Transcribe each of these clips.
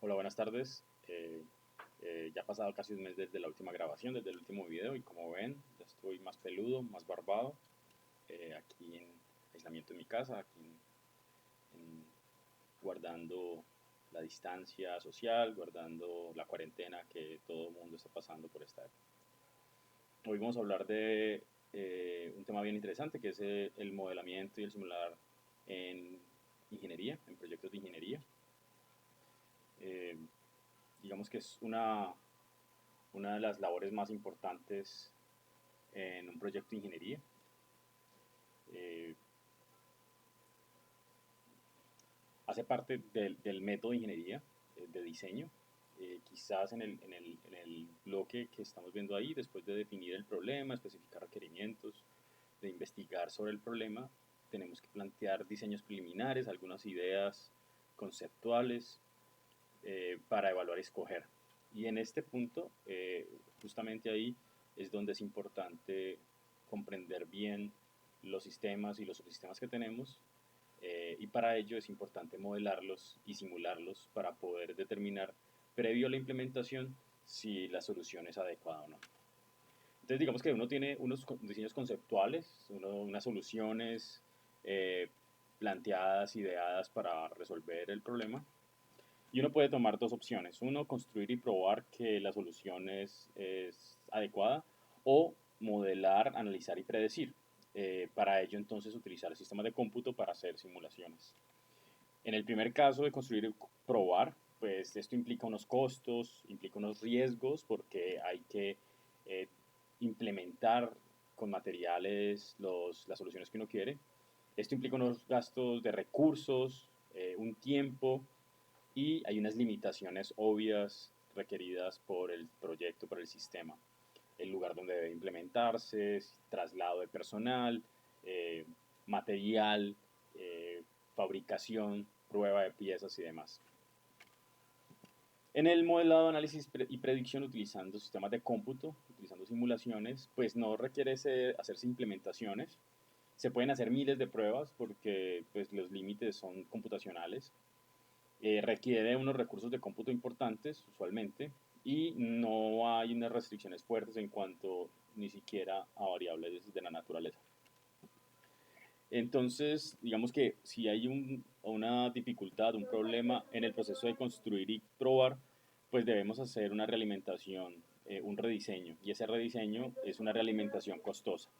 Hola, buenas tardes. Ya ha pasado casi un mes desde la última grabación, desde el último video, y como ven, ya estoy más peludo, más barbado, aquí en aislamiento en mi casa, guardando la distancia social, guardando la cuarentena que todo el mundo está pasando por esta época. Hoy vamos a hablar de un tema bien interesante, que es el modelamiento y el simular en ingeniería, en proyectos de ingeniería. Eh, digamos que es una de las labores más importantes en un proyecto de ingeniería. Eh, Hace parte del método de ingeniería, de diseño. Quizás en el bloque que estamos viendo ahí, después de definir el problema, especificar requerimientos, de investigar sobre el problema, tenemos que plantear diseños preliminares, algunas ideas conceptuales para evaluar y escoger. Y en este punto, justamente ahí es donde es importante comprender bien los sistemas y los subsistemas que tenemos, y para ello es importante modelarlos y simularlos para poder determinar previo a la implementación si la solución es adecuada o no. Entonces digamos que uno tiene unos diseños conceptuales, unas soluciones planteadas, ideadas para resolver el problema, y uno puede tomar dos opciones. Uno, construir y probar que la solución es adecuada, o modelar, analizar y predecir. Para ello entonces utilizar sistemas de cómputo para hacer simulaciones. En el primer caso de construir y probar, pues esto implica unos costos, implica unos riesgos, porque hay que eh, implementar con materiales las soluciones que uno quiere. Esto implica unos gastos de recursos, un tiempo, y hay unas limitaciones obvias requeridas por el proyecto, por el sistema. El lugar donde debe implementarse, traslado de personal, eh, material, fabricación, prueba de piezas y demás. En el modelado, análisis y predicción utilizando sistemas de cómputo, utilizando simulaciones, pues no requiere hacerse implementaciones. Se pueden hacer miles de pruebas porque pues, los límites son computacionales. Requiere unos recursos de cómputo importantes, usualmente, y no hay unas restricciones fuertes en cuanto ni siquiera a variables de la naturaleza. Entonces, digamos que si hay una dificultad, un problema en el proceso de construir y probar, pues debemos hacer una realimentación, un rediseño, y ese rediseño es una realimentación costosa.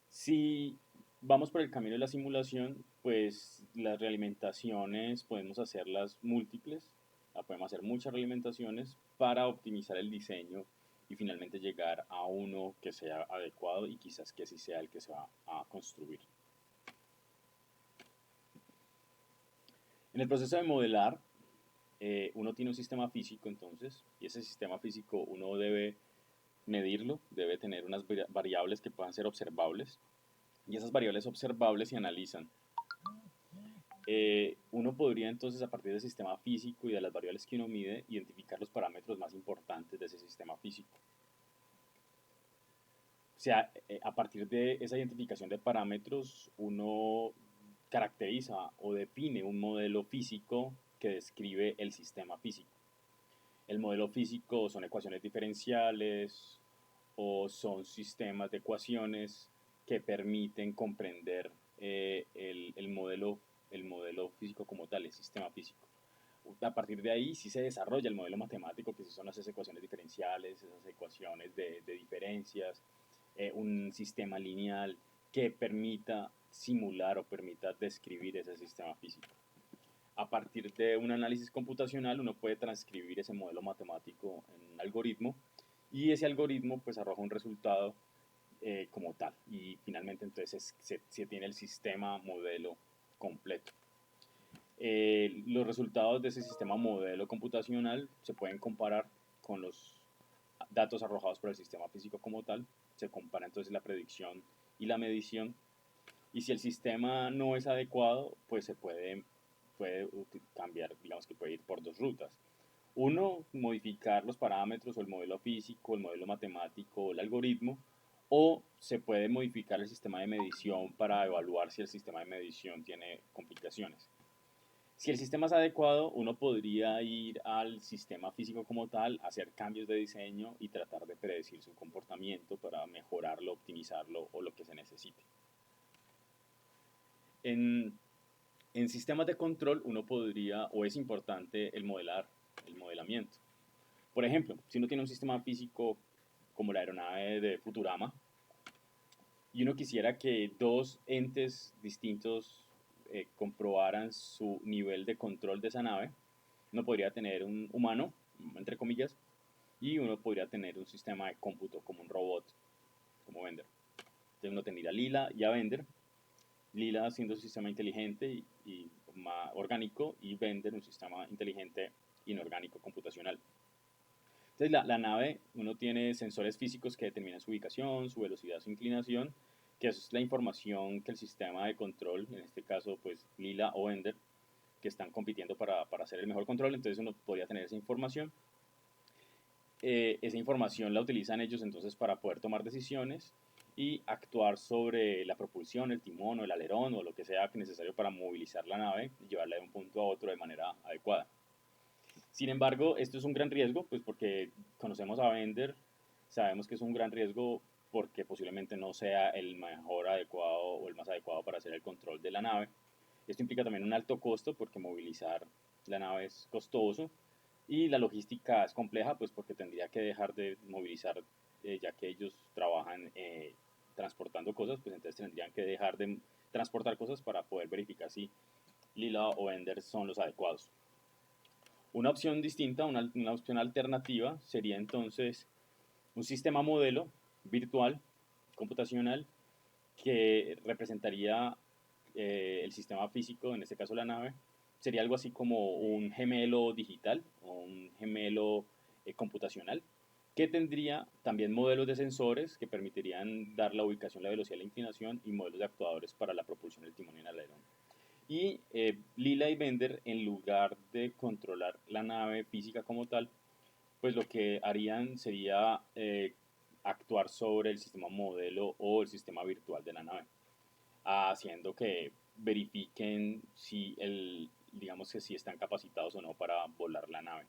Si vamos por el camino de la simulación, pues las realimentaciones podemos hacerlas múltiples, podemos hacer muchas realimentaciones para optimizar el diseño y finalmente llegar a uno que sea adecuado y quizás que sí sea el que se va a construir. En el proceso de modelar, uno tiene un sistema físico entonces, y ese sistema físico uno debe medirlo, debe tener unas variables que puedan ser observables, y esas variables observables se analizan. Uno podría entonces, a partir del sistema físico y de las variables que uno mide, identificar los parámetros más importantes de ese sistema físico. O sea, a partir de esa identificación de parámetros, uno caracteriza o define un modelo físico que describe el sistema físico. El modelo físico son ecuaciones diferenciales o son sistemas de ecuaciones que permiten comprender el modelo físico como tal, el sistema físico. A partir de ahí sí se desarrolla el modelo matemático, que son esas ecuaciones diferenciales, esas ecuaciones de diferencias, un sistema lineal que permita simular o permita describir ese sistema físico. A partir de un análisis computacional uno puede transcribir ese modelo matemático en un algoritmo, y ese algoritmo pues arroja un resultado como tal, y finalmente entonces se tiene el sistema modelo completo. Los resultados de ese sistema modelo computacional se pueden comparar con los datos arrojados por el sistema físico como tal. Se compara entonces la predicción y la medición, y si el sistema no es adecuado, pues se puede cambiar, digamos que puede ir por dos rutas. Uno, modificar los parámetros o el modelo físico, el modelo matemático o el algoritmo, o se puede modificar el sistema de medición para evaluar si el sistema de medición tiene complicaciones. Si el sistema es adecuado, uno podría ir al sistema físico como tal, hacer cambios de diseño y tratar de predecir su comportamiento para mejorarlo, optimizarlo o lo que se necesite. En, en sistemas de control uno podría, o es importante, el modelamiento. Por ejemplo, si uno tiene un sistema físico como la aeronave de Futurama, y uno quisiera que dos entes distintos comprobaran su nivel de control de esa nave, uno podría tener un humano, entre comillas, y uno podría tener un sistema de cómputo como un robot, como Bender. Entonces uno tendría a Lila y a Bender, Lila siendo un sistema inteligente y más orgánico, y Bender un sistema inteligente inorgánico computacional. Entonces la nave, uno tiene sensores físicos que determinan su ubicación, su velocidad, su inclinación, que es la información que el sistema de control, en este caso pues Lila o Ender, que están compitiendo para hacer el mejor control, entonces uno podría tener esa información. Esa información la utilizan ellos entonces para poder tomar decisiones y actuar sobre la propulsión, el timón o el alerón o lo que sea necesario para movilizar la nave y llevarla de un punto a otro de manera adecuada. Sin embargo, esto es un gran riesgo, pues porque conocemos a Bender, sabemos que es un gran riesgo porque posiblemente no sea el mejor adecuado o el más adecuado para hacer el control de la nave. Esto implica también un alto costo porque movilizar la nave es costoso y la logística es compleja, pues porque tendría que dejar de movilizar, ya que ellos trabajan transportando cosas, pues entonces tendrían que dejar de transportar cosas para poder verificar si Lila o Bender son los adecuados. Una opción distinta, una opción alternativa sería entonces un sistema modelo virtual, computacional, que representaría el sistema físico, en este caso la nave. Sería algo así como un gemelo digital o un gemelo computacional, que tendría también modelos de sensores que permitirían dar la ubicación, la velocidad, la inclinación y modelos de actuadores para la propulsión del timón y el alerón. Y Lila y Bender, en lugar de controlar la nave física como tal, pues lo que harían sería actuar sobre el sistema modelo o el sistema virtual de la nave, haciendo que verifiquen si digamos que si están capacitados o no para volar la nave.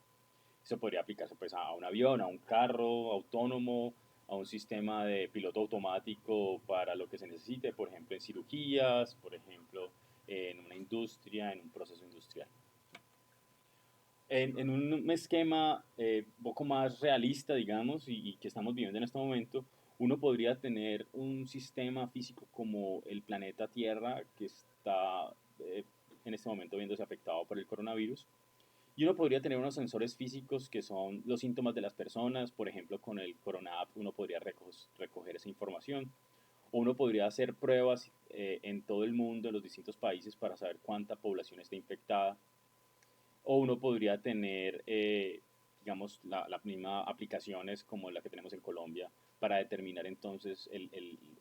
Eso podría aplicarse pues a un avión, a un carro autónomo, a un sistema de piloto automático para lo que se necesite, por ejemplo en cirugías, por ejemplo en una industria, en un proceso industrial. En un esquema un poco más realista, digamos, y que estamos viviendo en este momento, uno podría tener un sistema físico como el planeta Tierra, que está en este momento viéndose afectado por el coronavirus, y uno podría tener unos sensores físicos que son los síntomas de las personas, por ejemplo, con el Corona App uno podría recoger esa información, o uno podría hacer pruebas en todo el mundo, en los distintos países, para saber cuánta población está infectada, o uno podría tener, digamos, la misma aplicaciones como la que tenemos en Colombia para determinar entonces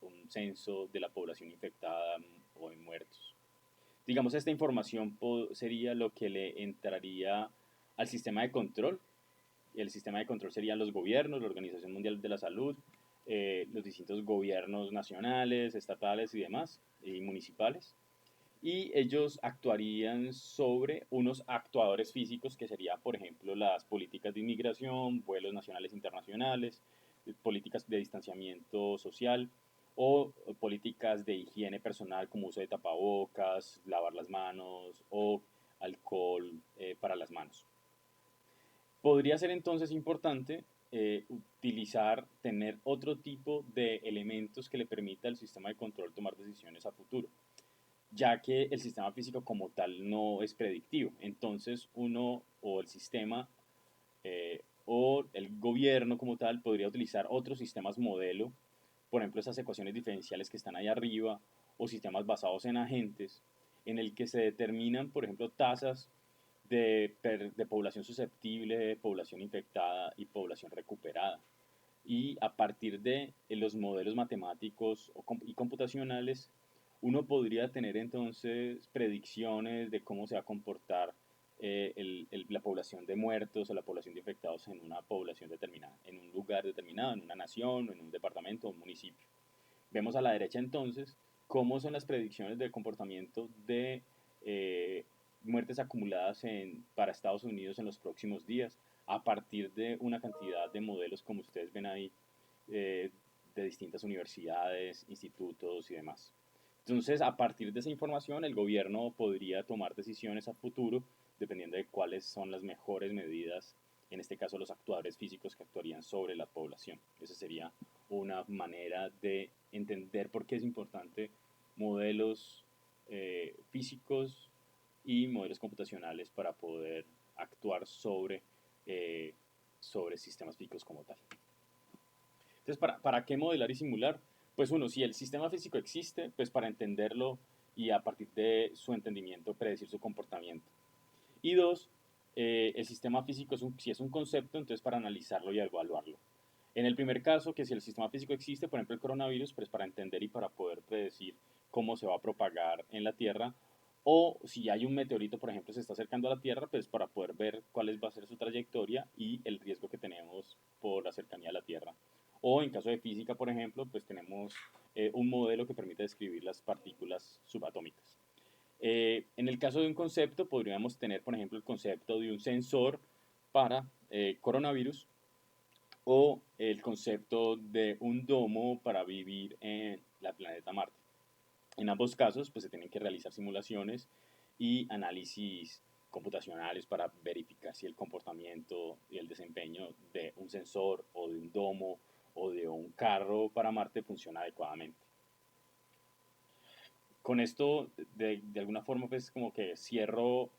un censo de la población infectada o en muertos. Digamos, esta información sería lo que le entraría al sistema de control. El sistema de control serían los gobiernos, la Organización Mundial de la Salud, los distintos gobiernos nacionales, estatales y demás, y municipales, y ellos actuarían sobre unos actuadores físicos que serían, por ejemplo, las políticas de inmigración, vuelos nacionales e internacionales, políticas de distanciamiento social o políticas de higiene personal como uso de tapabocas, lavar las manos o alcohol para las manos. Podría ser entonces importante tener otro tipo de elementos que le permita al sistema de control tomar decisiones a futuro, ya que el sistema físico como tal no es predictivo. Entonces uno o el sistema o el gobierno como tal podría utilizar otros sistemas modelo, por ejemplo esas ecuaciones diferenciales que están ahí arriba, o sistemas basados en agentes, en el que se determinan, por ejemplo, tasas de población susceptible, población infectada y población recuperada. Y a partir de los modelos matemáticos y computacionales, uno podría tener entonces predicciones de cómo se va a comportar la población de muertos o la población de infectados en una población determinada, en un lugar determinado, en una nación, en un departamento o un municipio. Vemos a la derecha entonces cómo son las predicciones del comportamiento muertes acumuladas para Estados Unidos en los próximos días, a partir de una cantidad de modelos, como ustedes ven ahí, eh, de distintas universidades, institutos y demás. Entonces, a partir de esa información, el gobierno podría tomar decisiones a futuro, dependiendo de cuáles son las mejores medidas, en este caso los actuadores físicos que actuarían sobre la población. Esa sería una manera de entender por qué es importante modelos físicos y modelos computacionales para poder actuar eh, sobre sistemas físicos como tal. Entonces, ¿para qué modelar y simular? Pues uno, si el sistema físico existe, pues para entenderlo y a partir de su entendimiento predecir su comportamiento. Y dos, el sistema físico si es un concepto, entonces para analizarlo y evaluarlo. En el primer caso, que si el sistema físico existe, por ejemplo el coronavirus, pues para entender y para poder predecir cómo se va a propagar en la Tierra, o si hay un meteorito, por ejemplo, se está acercando a la Tierra, pues para poder ver cuál va a ser su trayectoria y el riesgo que tenemos por la cercanía a la Tierra. O en caso de física, por ejemplo, pues tenemos un modelo que permite describir las partículas subatómicas. En el caso de un concepto, podríamos tener, por ejemplo, el concepto de un sensor para coronavirus o el concepto de un domo para vivir en la planeta Marte. En ambos casos, pues se tienen que realizar simulaciones y análisis computacionales para verificar si el comportamiento y el desempeño de un sensor o de un domo o de un carro para Marte funciona adecuadamente. Con esto, de alguna forma, pues como que cierro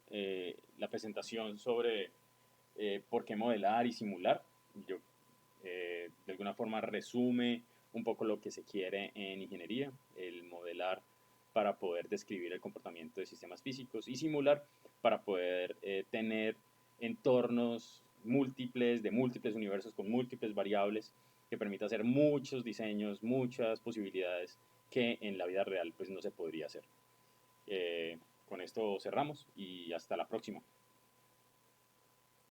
la presentación sobre por qué modelar y simular. Yo, de alguna forma, resume un poco lo que se quiere en ingeniería, el modelar para poder describir el comportamiento de sistemas físicos y simular para poder tener entornos múltiples, de múltiples universos con múltiples variables que permita hacer muchos diseños, muchas posibilidades que en la vida real pues no se podría hacer. Con esto cerramos y hasta la próxima.